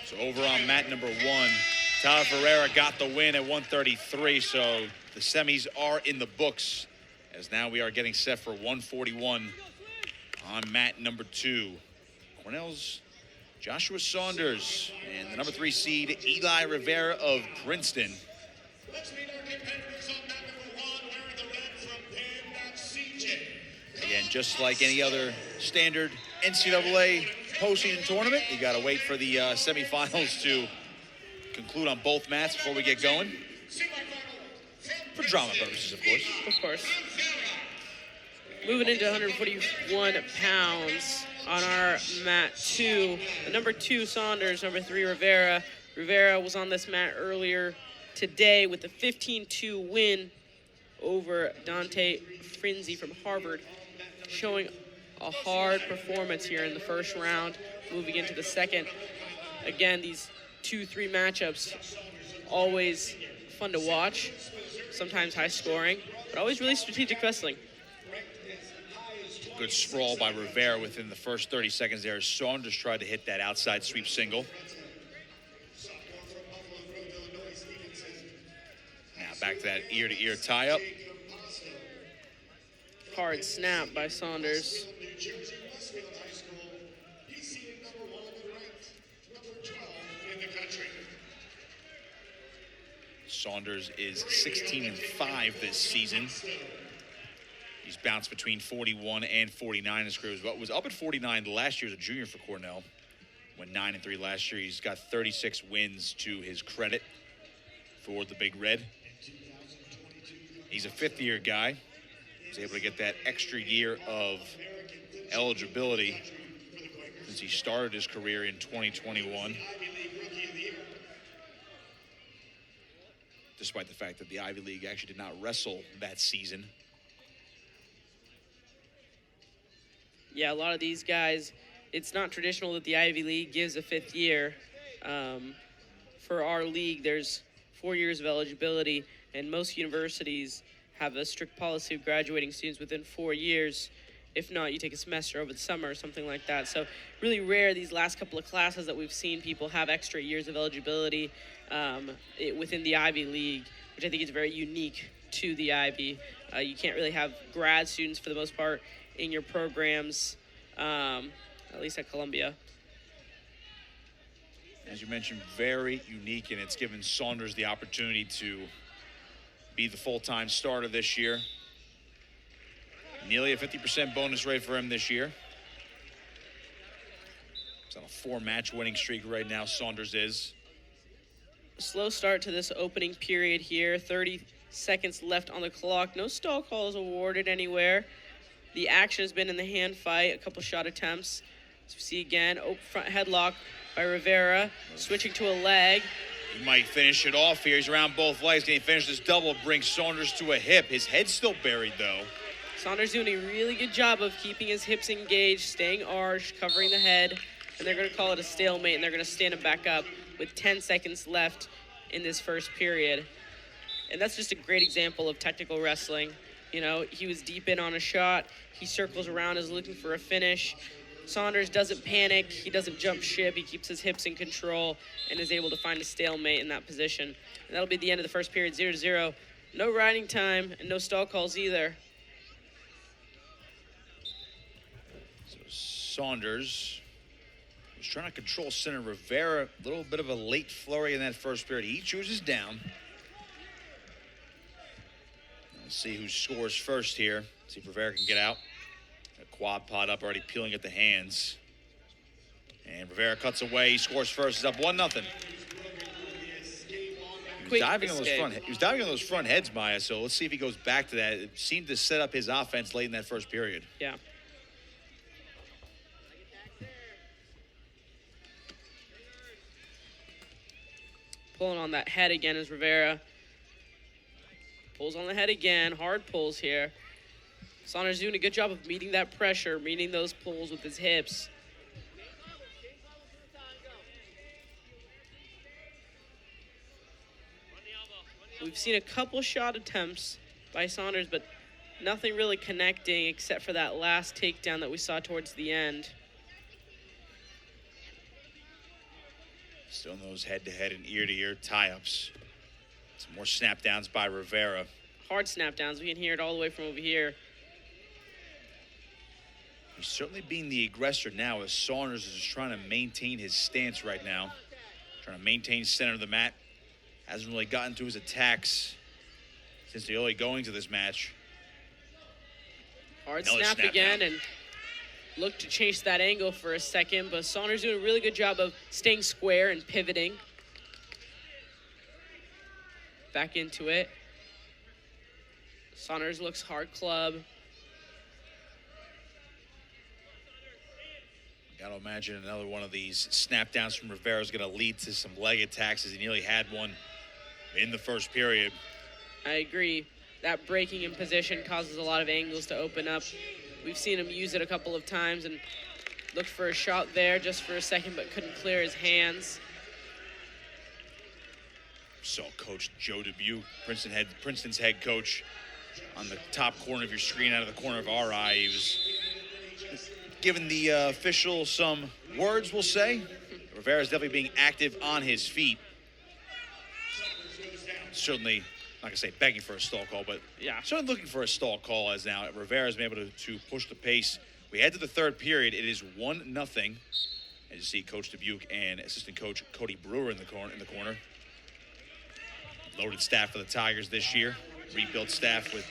So over on mat number 1, Tyler Ferreira got the win at 133, so the semis are in the books, as now we are getting set for 141 on mat number 2. Cornell's Joshua Saunders and the number 3 seed Eligh Rivera of Princeton. Let's meet our competitors on mat number 1, wearing the red from PRIN, Again, just like any other standard NCAA postseason tournament, you got to wait for the semifinals to conclude on both mats before we get going. For drama purposes, of course. Of course. Moving into 141 pounds on our mat 2. The number 2, Saunders, number 3, Rivera. Rivera was on this mat earlier today with a 15-2 win over Dante Frinzi from Harvard, showing a hard performance here in the first round, moving into the second. Again, these 2-3 matchups, always fun to watch, sometimes high scoring, but always really strategic wrestling. Good sprawl by Rivera within the first 30 seconds there. Saunders tried to hit that outside sweep single. Now back to that ear-to-ear tie-up. Hard snap by Saunders. Saunders is 16-5 this season. He's bounced between 41 and 49 in his career. But was up at 49 last year as a junior for Cornell. Went 9-3 last year. He's got 36 wins to his credit for the Big Red. He's a fifth-year guy. He's able to get that extra year of eligibility since he started his career in 2021. Despite the fact that the Ivy League actually did not wrestle that season. Yeah, a lot of these guys, it's not traditional that the Ivy League gives a fifth year. For our league, there's 4 years of eligibility, and most universities have a strict policy of graduating students within 4 years. If not, you take a semester over the summer or something like that. So really rare these last couple of classes that we've seen people have extra years of eligibility within the Ivy League, which I think is very unique to the Ivy. You can't really have grad students for the most part in your programs, at least at Columbia. As you mentioned, very unique, and it's given Saunders the opportunity to be the full-time starter this year. Nearly a 50% bonus rate for him this year. He's on a 4-match winning streak right now, Saunders is. Slow start to this opening period here. 30 seconds left on the clock. No stall calls awarded anywhere. The action has been in the hand fight, a couple shot attempts. As we see again, front headlock by Rivera, switching to a leg. He might finish it off here. He's around both legs. Can he finish this double? Brings Saunders to a hip. His head's still buried, though. Saunders doing a really good job of keeping his hips engaged, staying arched, covering the head. And they're going to call it a stalemate, and they're going to stand him back up with 10 seconds left in this first period. And that's just a great example of technical wrestling. You know, he was deep in on a shot. He circles around, is looking for a finish. Saunders doesn't panic. He doesn't jump ship. He keeps his hips in control and is able to find a stalemate in that position. And that'll be the end of the first period, 0-0. No riding time and no stall calls either. So Saunders was trying to control center. Rivera, a little bit of a late flurry in that first period. He chooses down. Let's see who scores first here. See if Rivera can get out. A quad pod up, already peeling at the hands. And Rivera cuts away. He scores first. He's up 1-0. He was diving on those front heads, Maya. So let's see if he goes back to that. It seemed to set up his offense late in that first period. Yeah. Pulling on that head again is Rivera. Pulls on the head again. Hard pulls here. Saunders doing a good job of meeting that pressure, meeting those pulls with his hips. We've seen a couple shot attempts by Saunders, but nothing really connecting except for that last takedown that we saw towards the end. Still in those head-to-head and ear-to-ear tie-ups. Some more snap downs by Rivera. Hard snap downs. We can hear it all the way from over here. He's certainly being the aggressor now as Saunders is just trying to maintain his stance right now. Trying to maintain center of the mat. Hasn't really gotten to his attacks since the early goings of this match. Hard Another snap again and look to chase that angle for a second, but Saunders doing a really good job of staying square and pivoting. Back into it. Saunders looks hard club. Got to imagine another one of these snap downs from Rivera is going to lead to some leg attacks, as he nearly had one in the first period. I agree. That breaking in position causes a lot of angles to open up. We've seen him use it a couple of times and looked for a shot there just for a second, but couldn't clear his hands. Saw Coach Joe Dubuque, Princeton's head coach, on the top corner of your screen out of the corner of our eye. He was giving the official some words, we'll say. Rivera's definitely being active on his feet. Certainly, not going to say begging for a stall call, but yeah, certainly looking for a stall call as now Rivera's been able to push the pace. We head to the third period. It is 1-0. As you see, Coach Dubuque and assistant coach Cody Brewer in the corner. Loaded staff for the Tigers this year. Rebuilt staff with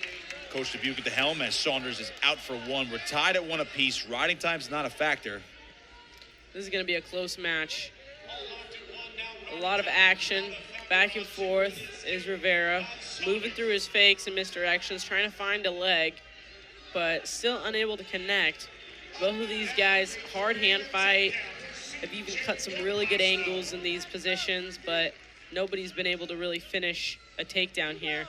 Coach Dubuque at the helm as Saunders is out for one. We're tied at 1 apiece. Riding time's not a factor. This is going to be a close match. A lot of action. Back and forth is Rivera, moving through his fakes and misdirections, trying to find a leg, but still unable to connect. Both of these guys, hard hand fight, have even cut some really good angles in these positions, but nobody's been able to really finish a takedown here.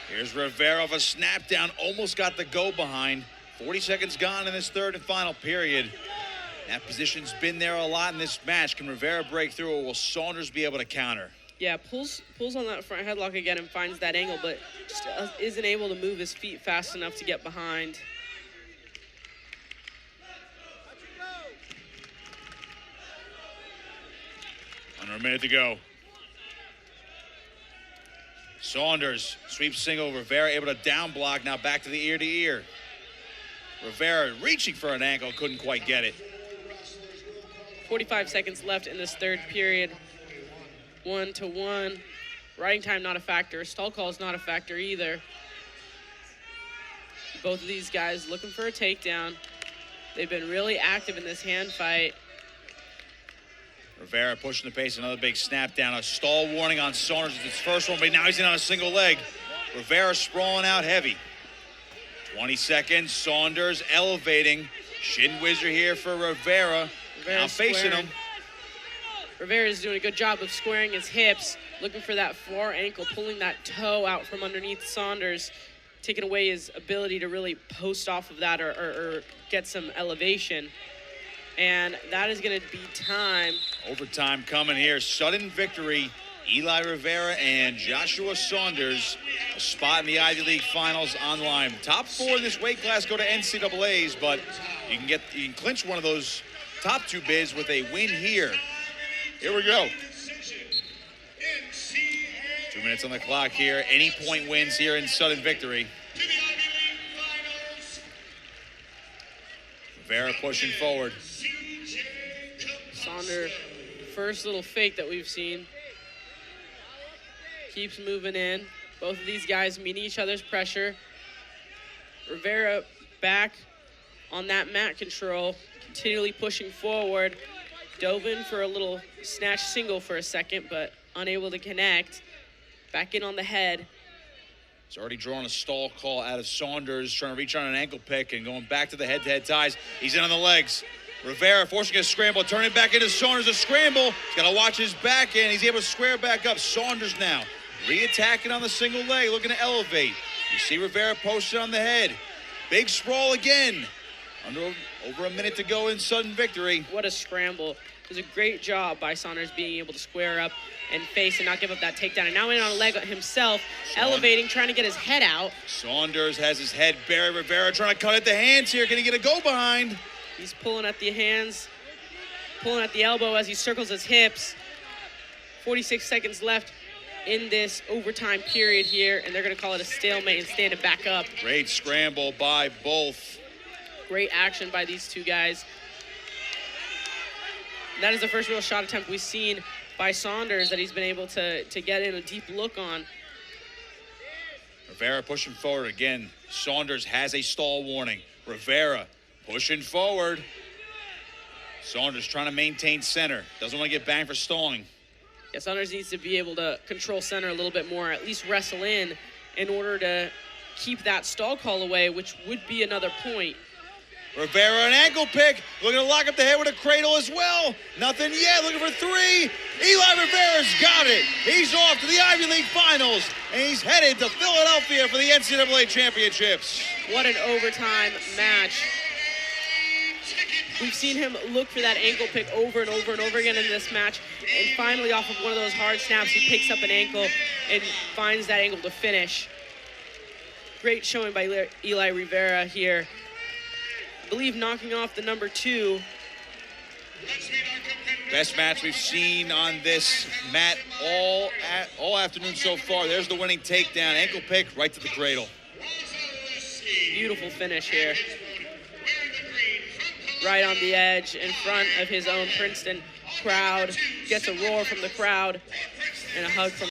Here's Rivera off a snap down, almost got the go behind. 40 seconds gone in this third and final period. That position's been there a lot in this match. Can Rivera break through, or will Saunders be able to counter? Yeah, pulls on that front headlock again and finds that angle, but just isn't able to move his feet fast enough to get behind. Under a minute to go. Saunders sweeps single. Rivera able to down block. Now back to the ear-to-ear. Rivera reaching for an ankle, couldn't quite get it. 45 seconds left in this third period. 1-1. Riding time not a factor. Stall call is not a factor either. Both of these guys looking for a takedown. They've been really active in this hand fight. Rivera pushing the pace, another big snap down. A stall warning on Saunders. It's his first one, but now he's in on a single leg. Rivera sprawling out heavy. 20 seconds, Saunders elevating. Shin whizzer here for Rivera. Now facing him. Rivera is doing a good job of squaring his hips, looking for that far ankle, pulling that toe out from underneath Saunders, taking away his ability to really post off of that or get some elevation. And that is going to be time. Overtime coming here. Sudden victory. Eligh Rivera and Joshua Saunders. A spot in the Ivy League Finals online. Top 4 in this weight class go to NCAAs, but you can clinch one of those top 2 bids with a win here. Here we go. 2 minutes on the clock here. Any point wins here in sudden victory. Rivera pushing forward. Saunders, first little fake that we've seen. Keeps moving in. Both of these guys meeting each other's pressure. Rivera back on that mat control, continually pushing forward. Dove in for a little snatch single for a second, but unable to connect. Back in on the head. He's already drawn a stall call out of Saunders, trying to reach on an ankle pick and going back to the head-to-head ties. He's in on the legs. Rivera forcing a scramble, turning back into Saunders, a scramble. He's got to watch his back end. He's able to square back up. Saunders now re-attacking on the single leg, looking to elevate. You see Rivera posted on the head. Big sprawl again. Over a minute to go in sudden victory. What a scramble. It was a great job by Saunders being able to square up and face and not give up that takedown. And now in on a leg himself, elevating, trying to get his head out. Saunders has his head buried. Rivera trying to cut at the hands here. Can he get a go behind? He's pulling at the hands, pulling at the elbow as he circles his hips. 46 seconds left in this overtime period here, and they're going to call it a stalemate and stand it back up. Great scramble by both. Great action by these two guys. That is the first real shot attempt we've seen by Saunders that he's been able to get in a deep look on. Rivera pushing forward again. Saunders has a stall warning. Rivera pushing forward. Saunders trying to maintain center. Doesn't want to get banged for stalling. Yeah, Saunders needs to be able to control center a little bit more, at least wrestle in order to keep that stall call away, which would be another point. Rivera, an ankle pick, looking to lock up the head with a cradle as well. Nothing yet, looking for three. Eligh Rivera's got it. He's off to the Ivy League Finals, and he's headed to Philadelphia for the NCAA Championships. What an overtime match. We've seen him look for that ankle pick over and over and over again in this match, and finally off of one of those hard snaps, he picks up an ankle and finds that ankle to finish. Great showing by Eligh Rivera here. I believe knocking off the number 2. Best match we've seen on this mat all afternoon so far. There's the winning takedown. Ankle pick right to the cradle. Beautiful finish here. Right on the edge in front of his own Princeton crowd. Gets a roar from the crowd and a hug from